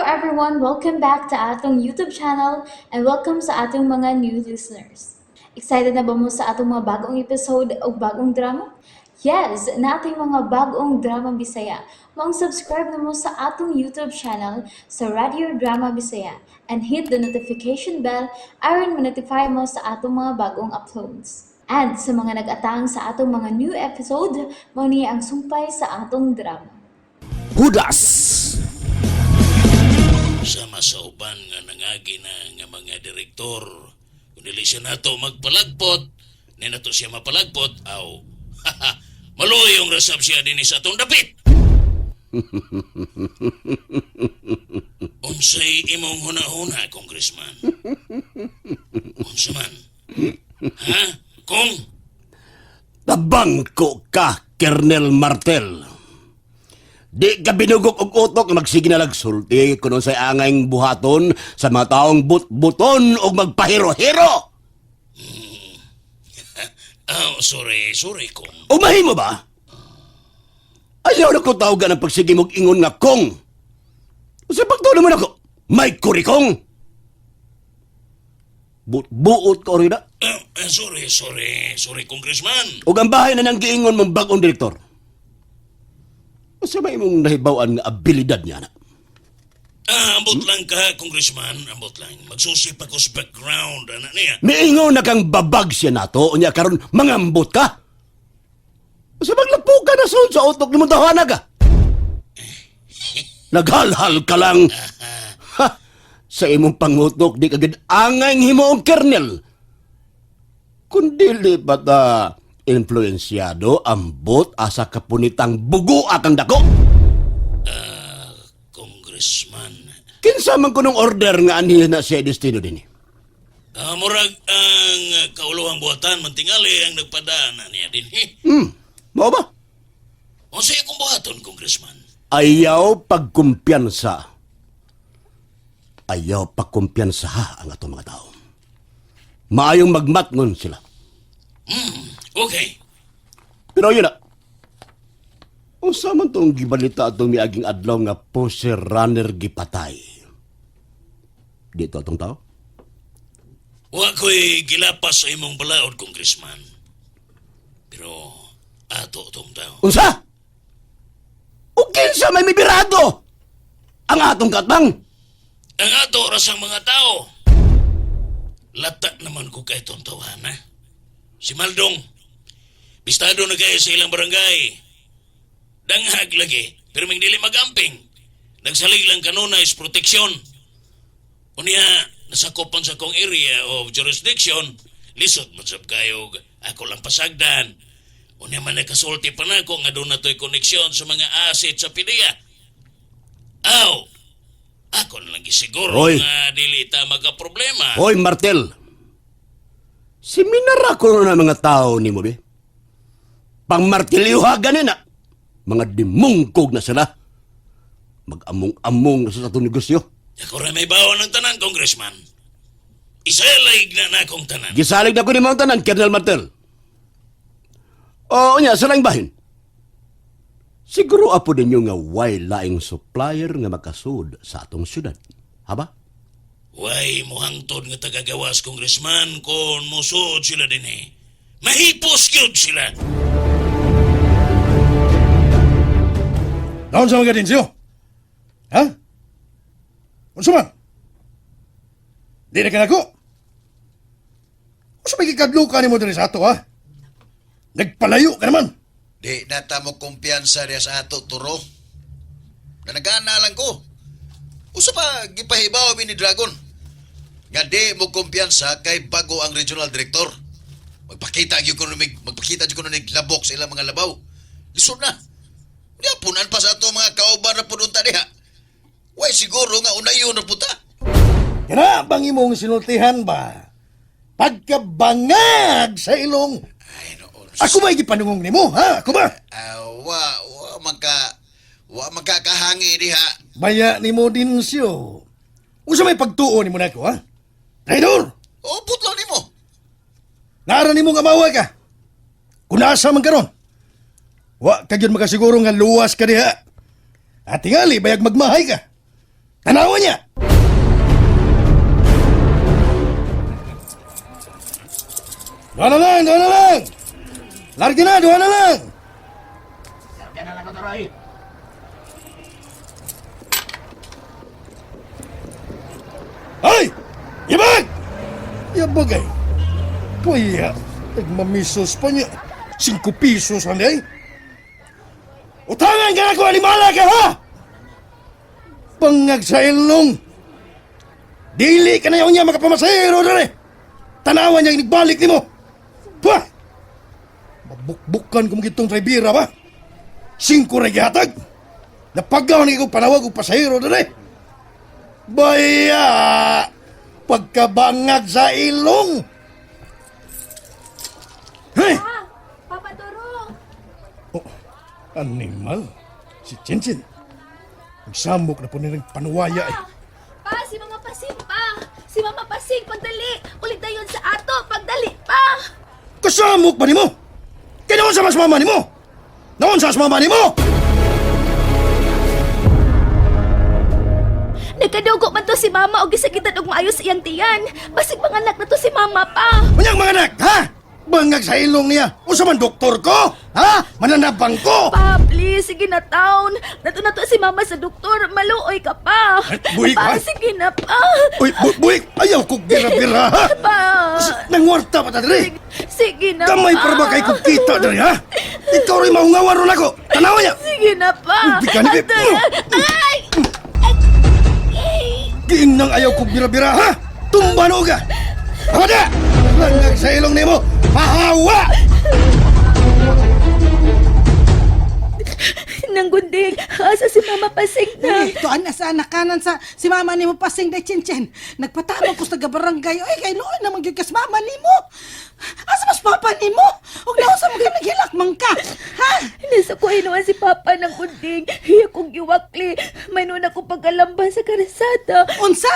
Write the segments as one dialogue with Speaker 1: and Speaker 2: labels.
Speaker 1: everyone, welcome back to atong YouTube channel and welcome sa atong mga new listeners. Excited na ba mo sa atong mga bagong episode o bagong drama? Yes, na ating mga bagong drama Bisaya. Mag-subscribe na mo sa atong YouTube channel sa Radio Drama Bisaya and hit the notification bell aron ma-notify mo sa atong mga bagong uploads. And sa mga nag-atang sa atong mga new episode, mo niya ang sumpay sa atong drama.
Speaker 2: Hudas!
Speaker 3: Sama sa uban nga nangagi na nga mga direktor. Kung dili siya nato magpalagpot, ni nato siya mapalagpot, aw, maluoy yung rasab siya din sa atong dapit. Unsay imong huna-huna, Congressman? Unsa man? Ha? Kung?
Speaker 2: Tabang ko ka, Colonel Martel. Di ka binugok og utok nga magsige na lagsulti kuno sa angayng buhaton sa mga taong but-buton o magpahiro-hiro.
Speaker 3: Sorry, Kung.
Speaker 2: Umahin mo ba? Ayaw na ko tawagan ang pagsige mong ingon nga kong. Sa pagtulo mo na ko, may kurikong. Buot ko rin na.
Speaker 3: Sorry, Congressman.
Speaker 2: O ang bahay na nang giingon mong bagong direktor. Sa may mong nahibawan nga abilidad niya na.
Speaker 3: Ambot lang ka, Congressman. Ambot lang. Magsusip ako sa background, anak niya.
Speaker 2: Miingon na kang babag siya nato, unya karon mangambot ka. Sa maglapo ka na sa utok ni mo tahanan ka. Naghalhal ka lang. Ha, sa imong pangutok, di kagad angay himuong kernel. Kundi lipat influensyado ambot asa kapunitang bugo akang dako.
Speaker 3: Congressman.
Speaker 2: Kinsa man kunong order nga anhin na siya destino din.
Speaker 3: Murag ang kauluhang buhatan mantingali ang nagpadaan niya din.
Speaker 2: Mao ba?
Speaker 3: O sa akong buhaton, Congressman.
Speaker 2: Ayaw pagkumpiyansa. Ayaw pagkumpiyansa ang atong mga tao. Maayong magmatngon sila.
Speaker 3: Okay.
Speaker 2: Pero yun na. Unsa man tong gibalita atong miaging adlaw nga poser runner gipatay. Dito atong tao?
Speaker 3: Wa ko'y gilapas sa imong balaod, Congressman. Pero ato itong tao.
Speaker 2: Unsa? O kinsa may mibirado? Ang atong katbang?
Speaker 3: Ang ato rasang mga tao. Lata naman ko kay itong tawahan, ha? Si Maldong. Bistado na kayo sa ilang barangay. Danghag lagi, pero may dili magamping. Nagsalig lang kanunay proteksyon. Unya, nasakopan sa kong area of jurisdiction, lisod matsab kayo, ako lang pasagdan. Unya man nakasulti pa na ako nga doon na to'y koneksyon sa mga asset sa PDEA. Aw, ako na lang gisiguro
Speaker 2: Hoy.
Speaker 3: nga dili ta magka-problema.
Speaker 2: Hoy, Martel. Seminar ako na mga tao ni mo, be. Pangmartilyuha ganin na. Mga dimungkog na sila. Mag-among-among na sa atong negosyo.
Speaker 3: Ako rin may bawa ng tanan, Congressman. Isalig na akong tanan.
Speaker 2: Gisalig na ko ni mga tanan, Colonel Martel. O niya, sa lang bahin. Siguro apo ninyo nga way laing supplier nga makasud sa atong syudad. Haba?
Speaker 3: Way muhangtod nga tagagawas, Congressman, kung musod sila din eh. Mahipos yun sila.
Speaker 4: Naon sa mga din siyo? Ha? Unsa man? Di na ka nako? Unsa may kikadlukan ni mo din sa ato, ha? Nagpalayo ka naman.
Speaker 5: Di na ta mo kumpiyansa diya sa ato, Turo. Nanagana lang ko. Usa pa, gipahibaw ni Dragon. Nga di mo kumpiyansa kay bago ang regional director. Magpakita yung kuno naglabok sa ilang mga labaw. Lisod na. Di apunan pa sa ato mga kauban na pununta diha. Way siguro nga unayon na puta.
Speaker 4: Kana bang imong sinultihan ba? Pagkabangag sa ilong.
Speaker 5: Ay, noon.
Speaker 4: Ako ba igipanungong nimo, ha? Ako ba?
Speaker 5: Wa magkakahangi diha.
Speaker 4: Baya nimo din siyo. Unsa may pagtuo nimo nako, ha? Traidor!
Speaker 5: O, putlo ni mo.
Speaker 4: Naara nimo nga mawa ka. Kung asa man karon. Wa ka gyud makasiguro nga luwas ka diha. At tingali bayag magmahay ka. Tanawan niya! Doon na lang, doon na lang! Larga na, doon na lang! Ay! Ibag! Ibag ay! Puya, nagmamisos pa niya. 5 pisos handay. Utangan ka na ko, alimala ka ha! Pangag sa ilong! Dili ka na yaw niya makapamasahero na rin! Tanawan niya inigbalik ni mo! Pwa! Mabukbukan kung gitong traibira ba? 5 rin gihatag! Napagaw na ikaw panawag o pasahero na rin! Baya! Pagkabangag sa ilong! Hey!
Speaker 6: Papa Toro!
Speaker 4: Oh, animal. Si Chinchin. Nagsamok na po nilang panuwaya eh.
Speaker 6: Pa, si Mama Pasing pa! Si Mama Pasing, pagdali! Ulit na yun sa ato, pagdali pa!
Speaker 4: Kasamok ba ni mo? Kaya naon sa mas mama ni mo? Naon sa mas mama ni mo?
Speaker 6: Nagkadugo man to si Mama o gisakitan og maayos iyang tiyan. Basig mga anak na to si Mama pa!
Speaker 4: Manyang mga anak, ha? Bangag sa ilong niya. O sa man doktor ko? Ha? Mananabang ko?
Speaker 6: Pa, please, sige na taon. Nato na to si Mama sa doktor. Maluoy ka pa.
Speaker 4: Ay, buhi
Speaker 6: Pa,
Speaker 4: ka?
Speaker 6: sige na pa.
Speaker 4: Uy, buik! Ayaw ko gira-gira, ha?
Speaker 6: Pa.
Speaker 4: Nangwarta pa ta diri.
Speaker 6: Sige na
Speaker 4: Kamay
Speaker 6: pa.
Speaker 4: para ba kay kong kita diri, ha? Ikaw rin mahungawan ron ako. Tanawa niya.
Speaker 6: Sige na pa.
Speaker 4: Di ka ni-
Speaker 6: Ay!
Speaker 4: Giing nang ayaw ko bira-bira, ha? Tumba no ka! Hamada! Langag sa ilong ni mo! Mahawa!
Speaker 6: Nanggunding, asa si Mama Pasing na.
Speaker 7: Tuan na sa nakanan sa si mama ni mo pasing day chinchin. Nagpatama ko sa barangay. Oy, kay noon na magyugas mama ni mo. Asa mas papa ni mo? Huwag na sa mga naghilak man ka. Ha?
Speaker 6: Nasa ko inuwan si Papa ng gunding. Hiya kong giwakli. May noon ako pagkalamba sa karisada.
Speaker 7: Unsa?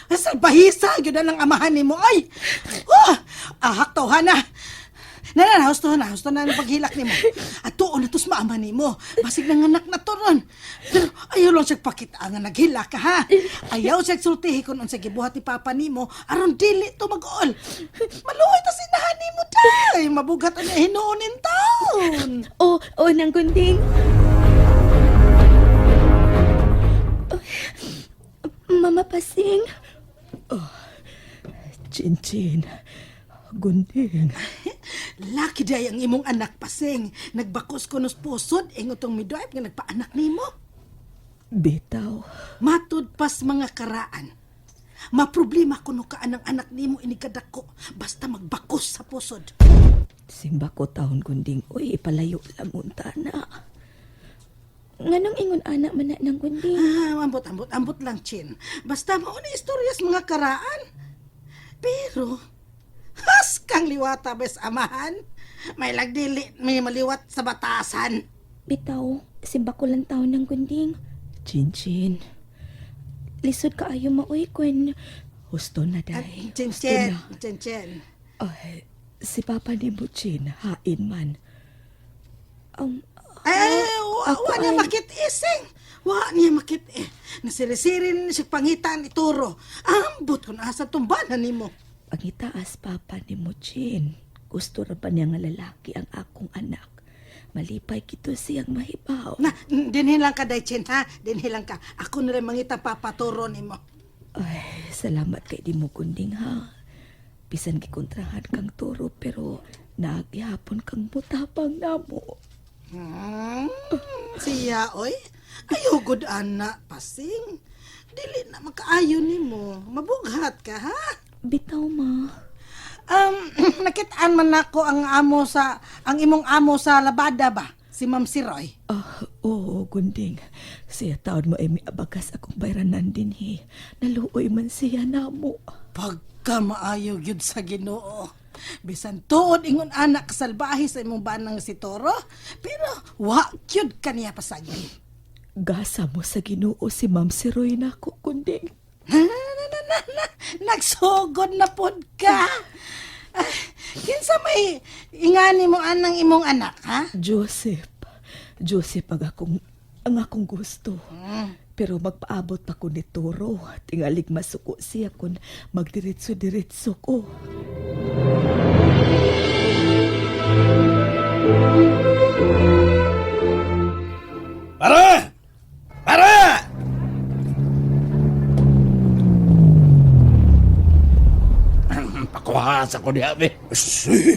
Speaker 7: Asa bahisa yun na ng amahan ni mo. Ay! Oh! Ahak to, hana. Husto na ang paghilak ni mo. At tuon na tos maama ni mo. Basig ng anak na to ron. Pero ayaw lang siya pakita nga naghilak ka, ha? Ayaw siya sultihi kung unsa gibuhat ni Papa ni mo. Aron dili to mag-ol. Maluoy ta sinahan ni mo, day. Mabugat ang hinuunin taon.
Speaker 6: Oh, nang gunding. Mama Pasing.
Speaker 8: Chinchin, gunding.
Speaker 7: Laki day ang imong anak pasing. Nagbakos ko nos pusod, ingotong midwife nga nagpaanak nimo.
Speaker 8: Bitaw,
Speaker 7: Matud pas mga karaan. Maproblema kuno ka anang anak nimo inikadako basta magbakos sa pusod.
Speaker 8: simba ko taon gunding. Uy, ipalayo lamunta na.
Speaker 6: Nganong ingon anak man na ng gunding?
Speaker 7: Ambot lang, Chin. Basta mao na istoryas mga karaan. Pero, has kang liwata bes amahan. May lagdili, may maliwat sa batasan.
Speaker 6: Bitaw, simba ko lang taon ng gunding.
Speaker 8: Chinchin,
Speaker 6: Lisod ka ayo maoy kwen.
Speaker 8: husto na day.
Speaker 7: Chin,
Speaker 8: Husto
Speaker 7: Chin,
Speaker 8: na.
Speaker 7: Chin, Chin.
Speaker 8: Ay, si Papa ni Butchin, hain man.
Speaker 7: Wa niya makit ising. Wa niya makit eh. Nasirisirin siya pangitan ituro. Ambot kung asa tumbanan ni mo.
Speaker 8: Pangitaas Papa ni Butchin. Gusto ra pa niya nga lalaki ang akong anak. Malipay kito siyang mahibaw.
Speaker 7: Na, dinhin lang ka, Daychin, ha? Dinhin lang ka. Ako na rin mangita papaturo ni mo.
Speaker 8: Ay, salamat kay di mo gunding ha. Bisan gikontrahan kang turo pero naagihapon kang mutapang namo.
Speaker 7: Siya, oy. Ayaw good anak, pasing. Dili na makaayon ni mo. Mabughat ka, ha?
Speaker 6: Bitaw ma.
Speaker 7: Nakitaan man ako ang imong amo sa labada ba? Si Ma'am Siroy.
Speaker 8: Oo, gunding. Siya taon mo ay may abagas akong bayranan din he. Naluoy man siya namo.
Speaker 7: Pagka maayo gyud sa Ginoo. Bisan tuod ingon anak kasalbahi sa imong banang si Toro, pero wa gyud kaniya pasagdi.
Speaker 8: Gasa mo sa Ginoo si Ma'am Siroy nako, gunding.
Speaker 7: Nagsugod na pod ka. Kinsa may ingani mo anang imong anak, ha?
Speaker 8: Joseph ang akong gusto. Pero magpaabot pa ko ni Toro. Tingalig masuko siya kung magdiretso-diretso ko.
Speaker 4: Para! Para!
Speaker 2: Pakuhas ako di abi.
Speaker 4: Asi,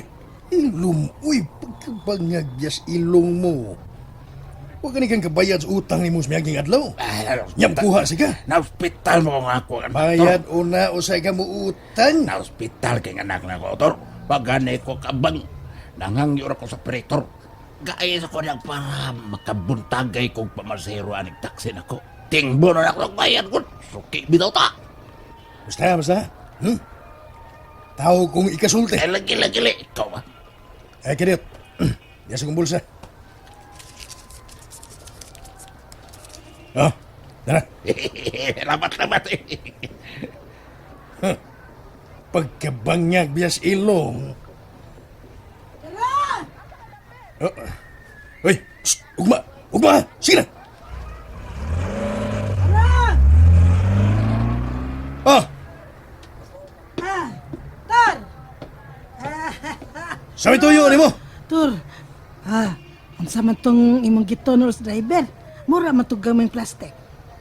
Speaker 4: ilong, uy, pagkabangyagyas ilong mo. Huwag ka ni kang kabayad sa utang ni mo sa miyaging adlaw. Nyam kuha siya.
Speaker 2: Na-hospital mo nga ako.
Speaker 4: Bayad una o sa ka mo utang.
Speaker 2: Na-hospital kay anak na ko, Tor. Pagani ko kabang. Nangangyur ako sa operator. Gaya sa ko niyang para makabuntagay kong pamasero aning taksi na ko. Tingbo na ako ng bayad ko. Suki, bitaw ta.
Speaker 4: Basta. Tao kong ikasulti.
Speaker 2: Eh, lagi-lagi. Ikaw ba?
Speaker 4: Kidit. Yasa kong bulsa. Oh, tara.
Speaker 2: Lamat.
Speaker 4: Pagkabangag bias ilong. Oh. Hoy, ugma, sige na. Ah,
Speaker 7: Tar!
Speaker 4: sabi tuyo ni mo.
Speaker 7: Tur, ang sama tong imong gitonor sa driver. Mura man tong gamay plastic.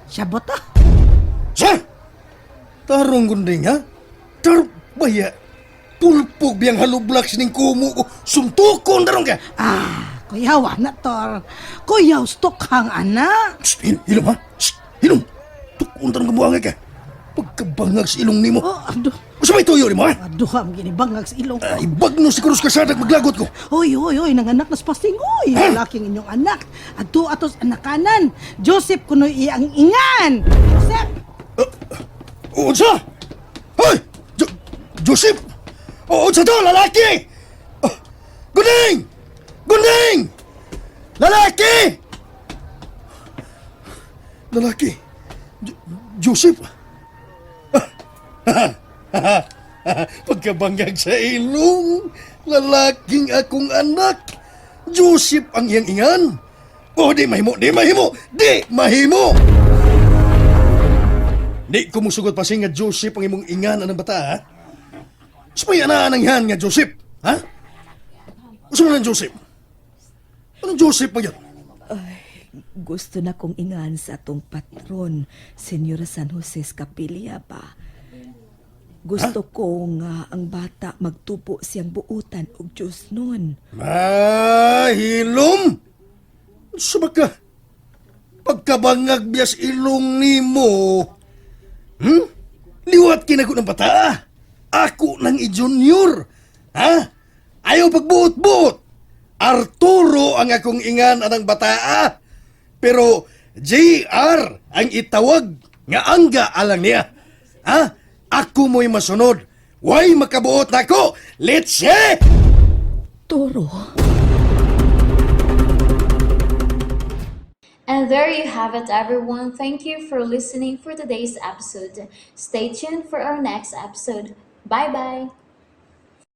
Speaker 7: Siya bota.
Speaker 4: Sa? Tarong gunding, ha? Baya. Pulpog biyang halublak sining kumo ko. Suntukon darong ka.
Speaker 7: Kuyaw, na, Tor. Kuyaw, stok hang anak.
Speaker 4: Hilom, ha? Hilom. Tukon darong kabuangay ka. Pagkabangag sa ilong ni mo.
Speaker 7: Oh, aduh.
Speaker 4: Sabay tuyo ni mo, ha?
Speaker 7: Aduh, ang ginibangag sa ilong ko.
Speaker 4: Ibag no siguro sa kasadag maglagot ko.
Speaker 7: Oy, nanganak na sa pasting. Oy, lalaking inyong anak. Ato atos anakanan. Joseph kuno iyang ingan. Joseph!
Speaker 4: Unsa? Hoy! Joseph! Unsa to, lalaki! Gunding! Gunding! Lalaki! Lalaki? Joseph? Pagkabanggag sa ilong, lalaking akong anak. Joseph ang iyang ingan. Oh, di mahimo! Di ko musugot pa nga Joseph ang imong ingan anang bata, ha? Supaya na anang yan nga Joseph, ha? Gusto mo lang Joseph? Anong Joseph mo yan?
Speaker 8: Gusto na kong ingan sa atong patron, Senyor San Jose Escapilla ba? Gusto ko nga ang bata magtupo siyang buutan og Diyos nun.
Speaker 4: Mahilom! Sabag ka? Pagkabangag biyas ilong ni mo, liwat kinako ng bata. Ako nang i-junior. Ha? Ayaw pagbuot-buot. Arturo ang akong ingan anang bata. Pero JR ang itawag nga angga alang niya. Ha? Ako mo'y masunod. Way makabuot na ako. Let's see!
Speaker 8: Toro,
Speaker 1: And there you have it, everyone. Thank you for listening for today's episode. Stay tuned for our next episode. Bye bye.